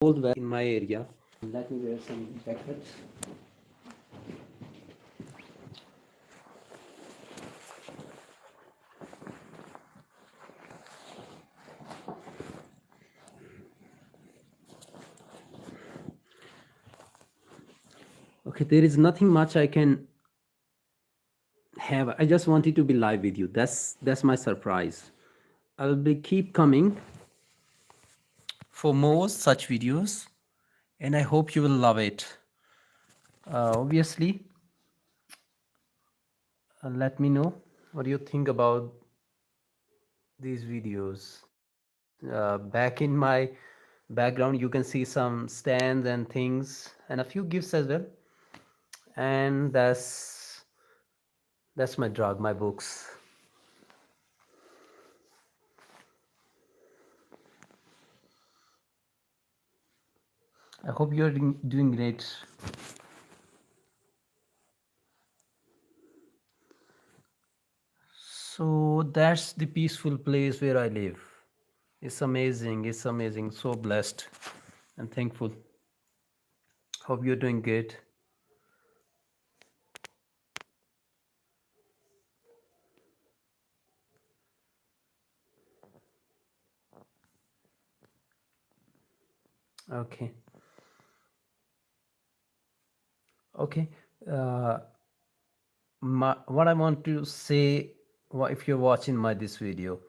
cold weather in my area. Let me wear some jackets. Okay, there is nothing much I can have. I just wanted to be live with you. That's my surprise. I'll be keep coming for more such videos, and I hope you will love it. Obviously, let me know what you think about these videos. Back in my background, you can see some stands and things, and a few gifts as well. And that's my drug, my books. I hope you're doing great. So that's the peaceful place where I live. It's amazing. It's amazing. So blessed and thankful. Hope you're doing good. Okay. Okay. Uh, what I want to say, if you're watching my this video,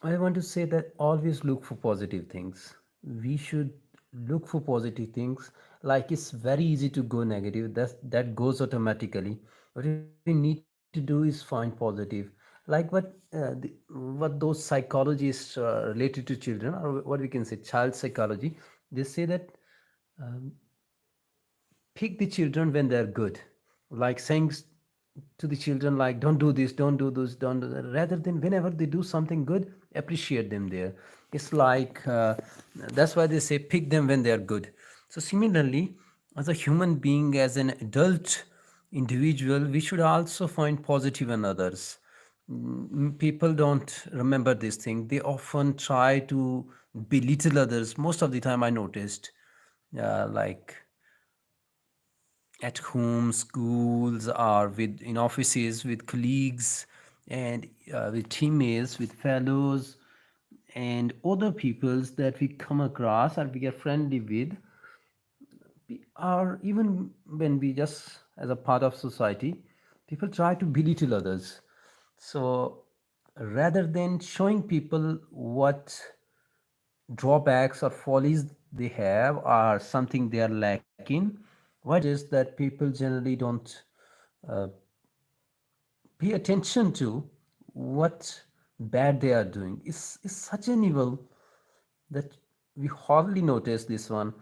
I want to say that always look for positive things. We should look for positive things. Like it's very easy to go negative. That goes automatically. What we need to do is find positive. Like what those psychologists related to children, or what we can say, child psychology, they say that um, pick the children when they're good, like saying to the children like don't do this, don't do this, don't do that, rather than whenever they do something good, appreciate them there. It's like that's why they say pick them when they're good. So similarly, as a human being, as an adult individual, we should also find positive in others. People don't remember this thing. They often try to belittle others. Most of the time I noticed, like at home, schools, or with in offices, with colleagues, and with teammates, with fellows, and other peoples that we come across or we are friendly with, or even when we just as a part of society, people try to belittle others. So rather than showing people what drawbacks or follies they have or something they are lacking, what I notice that people generally don't uh, pay attention to what bad they are doing. It's such an evil that we hardly notice this one.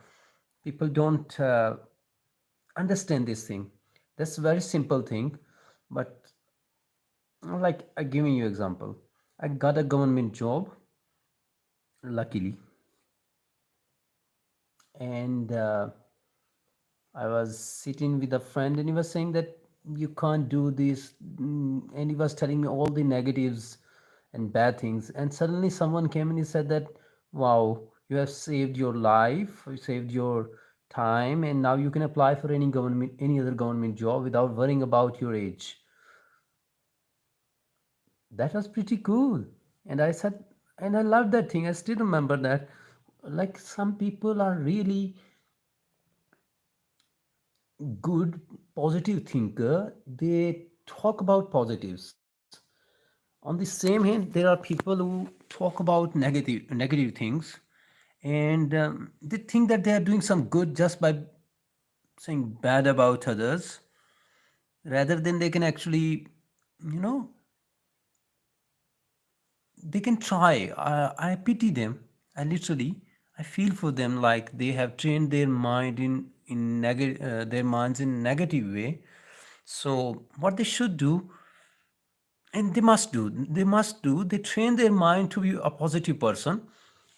People don't understand this thing. That's a very simple thing, but like I giving you example. I got a government job, luckily, and I was sitting with a friend and he was saying that you can't do this. And he was telling me all the negatives and bad things. And suddenly someone came and he said that, wow, you have saved your life, you saved your time, and now you can apply for any other government job without worrying about your age. That was pretty cool. And I said, and I loved that thing. I still remember that. Like some people are really good positive thinker, they talk about positives. On the same hand, there are people who talk about negative things, and they think that they are doing some good just by saying bad about others, rather than they can actually, you know, they can try. I pity them. I literally, I feel for them, like they have trained their mind in negative their minds in negative way. So what they should do, and they train their mind to be a positive person,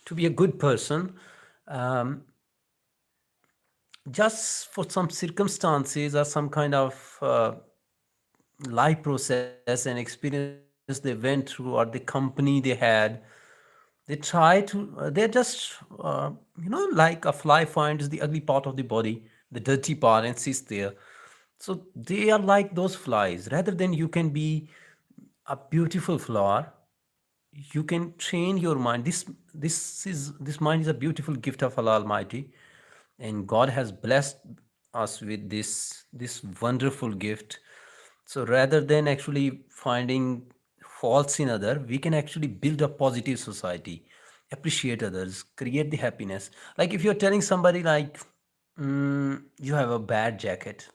to be a good person. um, just for some circumstances or some kind of life process and experience they went through, or the company they had, They try to, they're just, like a fly finds the ugly part of the body, the dirty part, and sits there. So they are like those flies. Rather than you can be a beautiful flower, you can train your mind. This mind is a beautiful gift of Allah Almighty, and God has blessed us with this wonderful gift. So rather than actually finding faults in other, we can actually build a positive society, appreciate others, create the happiness. Like if you're telling somebody like, you have a bad jacket,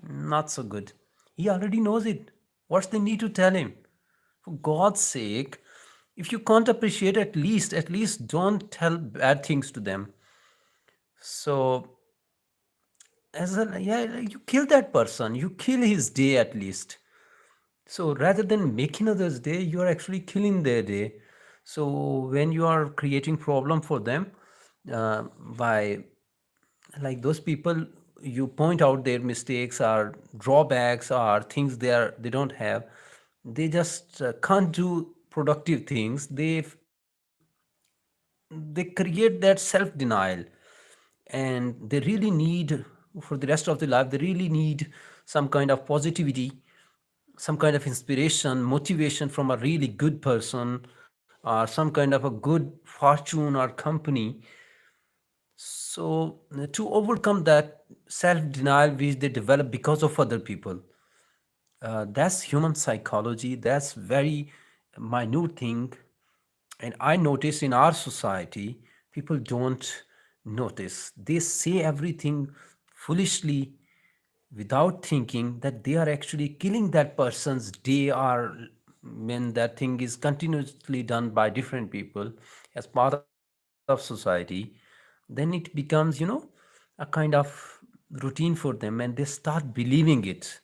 not so good, he already knows it. What's the need to tell him? For God's sake, if you can't appreciate, at least don't tell bad things to them. So as a, yeah, you kill that person, you kill his day at least. So rather than making others day, you are actually killing their day. So when you are creating problem for them, uh, by like those people, you point out their mistakes or drawbacks or things they don't have. They just can't do productive things. They create that self denial, and they really need, for the rest of their life, they really need some kind of positivity, some kind of inspiration, motivation from a really good person, or some kind of a good fortune or company. So to overcome that self denial which they develop because of other people, that's human psychology. That's very minute thing. And I notice in our society, people don't notice. They say everything foolishly without thinking that they are actually killing that person's day, or when that thing is continuously done by different people as part of society, then it becomes, a kind of routine for them, and they start believing it.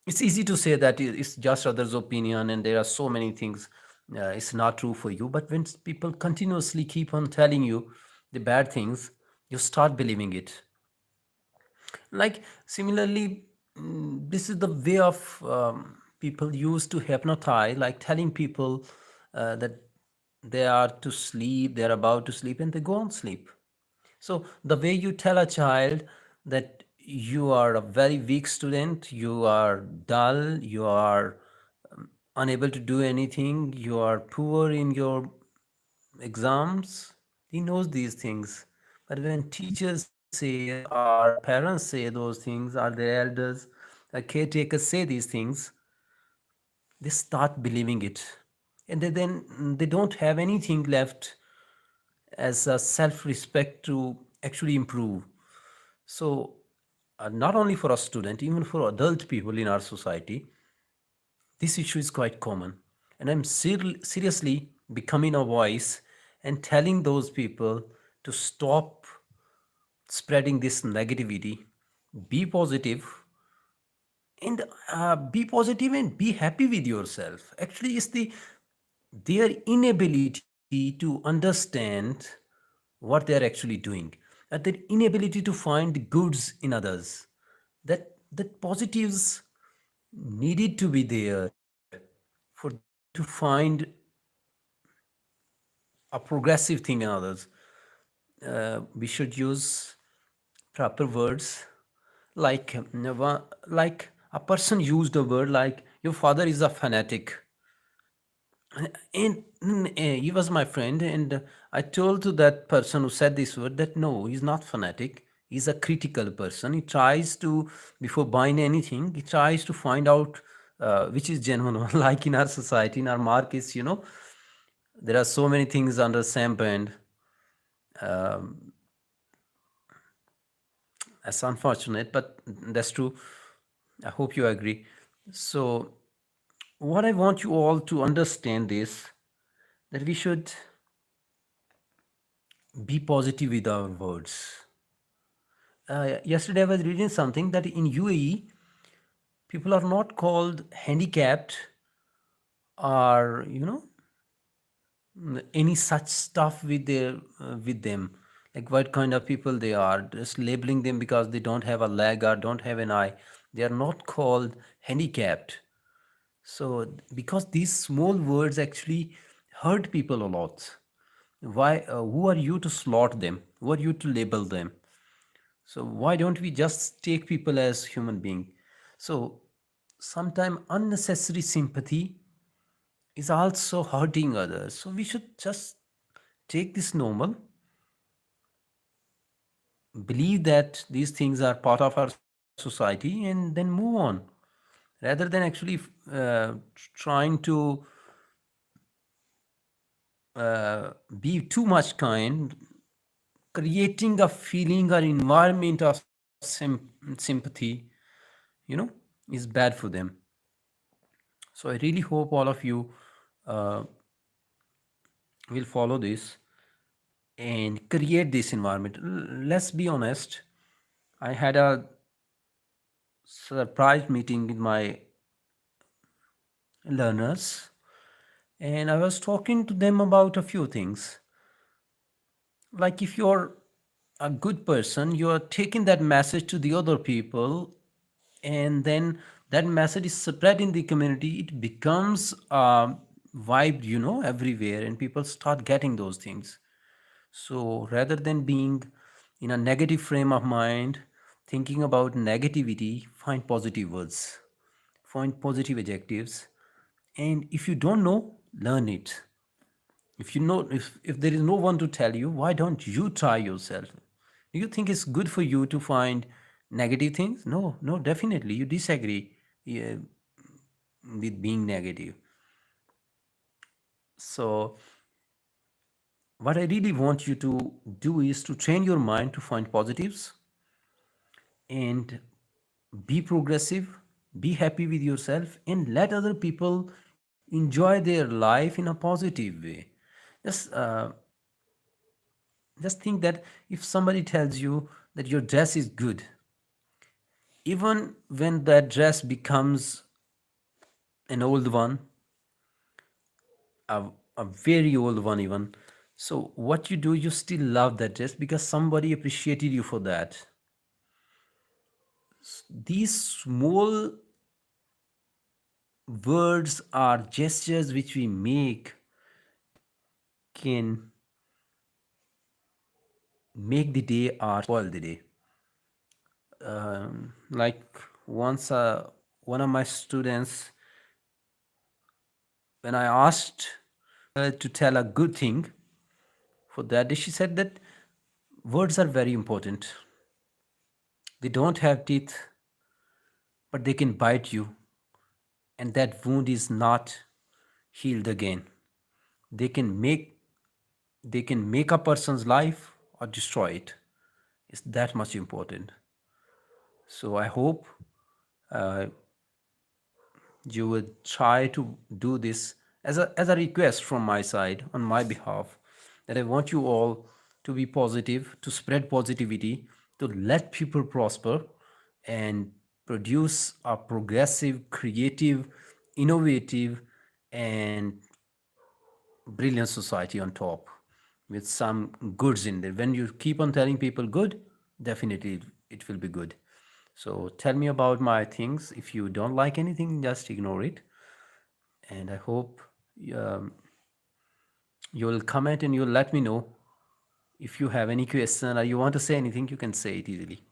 It's easy to say that it's just others opinion and there are so many things, it's not true for you. But when people continuously keep on telling you the bad things, you start believing it. Like similarly, this is the way of people used to hypnotize, like telling people that they are to sleep, they're about to sleep, and they go on sleep. So the way you tell a child that you are a very weak student, you are dull, you are unable to do anything, you are poor in your exams, he knows these things. But when teachers say, or parents say those things, or their elders, caretakers say these things, they start believing it. And then they don't have anything left as a self respect to actually improve. So, not only for a student, even for adult people in our society, this issue is quite common. And I'm seriously becoming a voice and telling those people to stop spreading this negativity, be positive, and be positive and be happy with yourself. Actually, it's their inability to understand what they are actually doing, their inability to find goods in others, that positives needed to be there for them to find a progressive thing in others. We should use proper words, like like a person used a word like your father is a fanatic. And he was my friend, and I told to that person who said this word that no, he's not fanatic. He's a critical person. He tries to, before buying anything, he tries to find out which is genuine. Like in our society, in our markets, there are so many things under same band. Um, that's unfortunate, but that's true. I hope you agree. So, what I want you all to understand is that we should be positive with our words. Yesterday, I was reading something that in UAE, people are not called handicapped or any such stuff with them, like what kind of people they are, just labeling them because they don't have a leg or don't have an eye. They are not called handicapped. So because these small words actually hurt people a lot. Why? Who are you to slot them? Who are you to label them? So why don't we just take people as human being? So sometimes unnecessary sympathy is also hurting others. So we should just take this normal, believe that these things are part of our society, and then move on, rather than actually trying to be too much kind, creating a feeling or environment of sympathy, you know, is bad for them. So I really hope all of you uh, will follow this and create this environment. Let's be honest. I had a surprise meeting with my learners, and I was talking to them about a few things. Like, if you're a good person, you are taking that message to the other people, and then that message is spread in the community. It becomes vibe, everywhere, and people start getting those things. So rather than being in a negative frame of mind, thinking about negativity, find positive words, find positive adjectives, and if you don't know, learn it. If you know, if there is no one to tell you, why don't you try yourself? Do you think it's good for you to find negative things? No, no, definitely you disagree, yeah, with being negative. So what I really want you to do is to train your mind to find positives and be progressive, be happy with yourself, and let other people enjoy their life in a positive way. Just just think that if somebody tells you that your dress is good, even when that dress becomes an old one, a, a very old one even, so what you do, you still love that dress because somebody appreciated you for that. These small words or gestures which we make can make the day or spoil the day. Like, once one of my students, when I asked her to tell a good thing for that day, she said that words are very important. They don't have teeth, but they can bite you, and that wound is not healed again. They can make they can make a person's life or destroy it. It's that much important. So I hope uh, you would try to do this as a request from my side, on my behalf, that I want you all to be positive, to spread positivity, to let people prosper, and produce a progressive, creative, innovative, and brilliant society on top, with some goods in there. When you keep on telling people good, definitely it will be good. So tell me about my things. If you don't like anything, just ignore it. And I hope um, you'll comment and you'll let me know if you have any question or you want to say anything. You can say it easily.